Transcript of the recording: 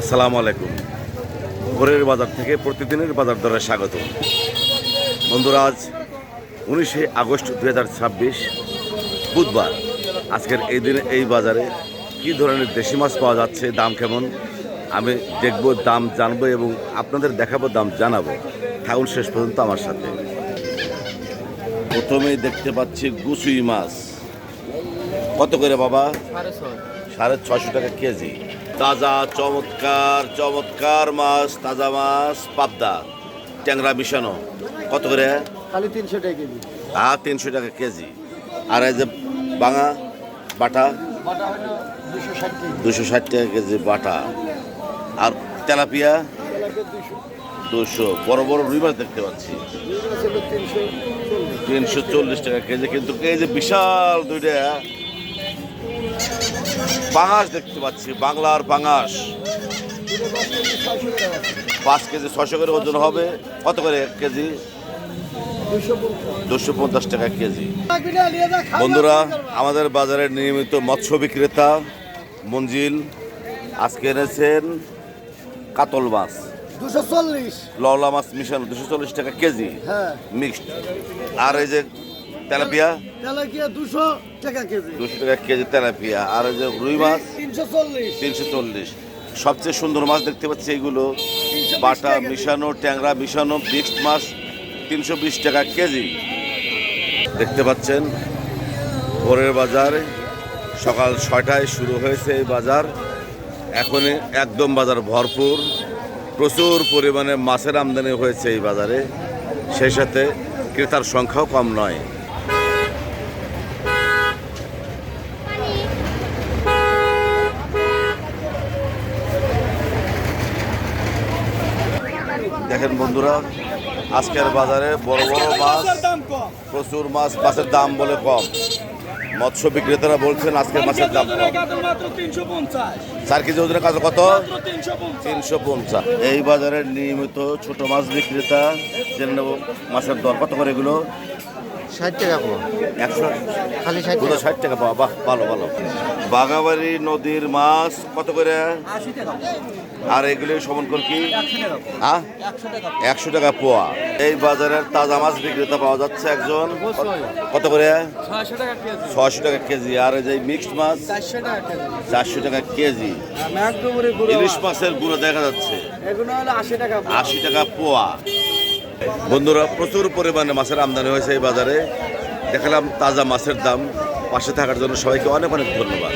আসসালামু আলাইকুম। ভোরের বাজার থেকে প্রতিদিনের বাজার দরে স্বাগত। বন্ধুরা, আজ 19শে আগস্ট 2026 বুধবার। আজকের এই দিনে এই বাজারে কী ধরনের দেশি মাছ পাওয়া যাচ্ছে, দাম কেমন, আমি দেখব, দাম জানবো এবং আপনাদের দেখাবো, দাম জানাবো। থাকুন শেষ পর্যন্ত আমার সাথে। প্রথমেই দেখতে পাচ্ছি গুচুই মাছ। কত করে বাবা? 650 টাকা কেজি। তাজা চমৎকার চমৎকার মাছ, তাজা মাছ, পাবদা, ট্যাংরা মিশানো। কত করে? খালি 300 টাকা কেজি। 300 টাকা কেজি। আর এই যে বাঙা বাটা, বাটা হলো 260 টাকা। 260 টাকা কেজি বাটা। আর তেলাপিয়া 200। বড় বড় রুই মাছ দেখতে পাচ্ছি 340 টাকা কেজি। কিন্তু এই যে বিশাল দুইটা পাঙাশ দেখতে পাচ্ছি, বাংলার পাঙাশ, 5 কেজি 600 করে ওজন হবে। কত করে এক কেজি? 250 টাকা কেজি। বন্ধুরা, আমাদের বাজারের নিয়মিত মৎস্য বিক্রেতা মঞ্জিল আজকে এনেছেন কাতল মাছ 240। লওলা মাছ মিশানো 240 টাকা কেজি, হ্যাঁ মিক্সড। আর এই যে তেলাপিয়া তেলাপিয়া 200 টাকা কেজি। 200 টাকা কেজি তেলাপিয়া। আর এই যে রুই মাছ 340। 340। সবচেয়ে সুন্দর মাছ দেখতে পাচ্ছি এইগুলো, বাটা মিশানো, ট্যাংরা মিশানো, মিক্সড মাছ 320 টাকা কেজি। দেখতে পাচ্ছেন ভোরের বাজার, সকাল 6টায় শুরু হয়েছে এই বাজার। এখনই একদম বাজার ভরপুর, প্রচুর পরিমাণে মাছের আমদানি হয়েছে এই বাজারে, সেই সাথে ক্রেতার সংখ্যাও কম নয়। দেখেন বন্ধুরা, আজকের বাজারে বড় বড় মাছ, প্রচুর মাছ, মাছের দাম বলে কম। মৎস্য বিক্রেতারা বলছেন আজকের মাছের দাম কম। 4 কেজি ওজনের কাতল কত? 350। এই বাজারের নিয়মিত ছোট মাছ বিক্রেতা জেনে নেব মাছের দর কত করে এগুলো। 60 টাকা পাও। 100 খালি 60 পুরো 60 টাকা পাওয়া, বাহ, ভালো ভালো। বাগাবাড়ি নদীর মাছ কত করে? 80 টাকা। আর এগুলো সমান করে কি? 100 টাকা। হ্যাঁ, 100 টাকা। 100 টাকা পোয়া। এই বাজারের তাজা মাছ বিক্রেতা পাওয়া যাচ্ছে একজন। কত করে? 600 টাকা কেজি। 600 টাকা কেজি। আর এই যে মিক্সড মাছ 400 টাকা কেজি। 400 টাকা কেজি। ম্যাকডোমরি গুঁড়ো ইলিশ মাছের গুঁড়ো দেখা যাচ্ছে এগুলো হলো 80 টাকা। 80 টাকা পোয়া। বন্ধুরা, প্রচুর পরিমাণে মাছের আমদানি হয়েছে এই বাজারে। দেখালাম তাজা মাছের দাম। পাশে থাকার জন্য সবাইকে অনেক অনেক ধন্যবাদ।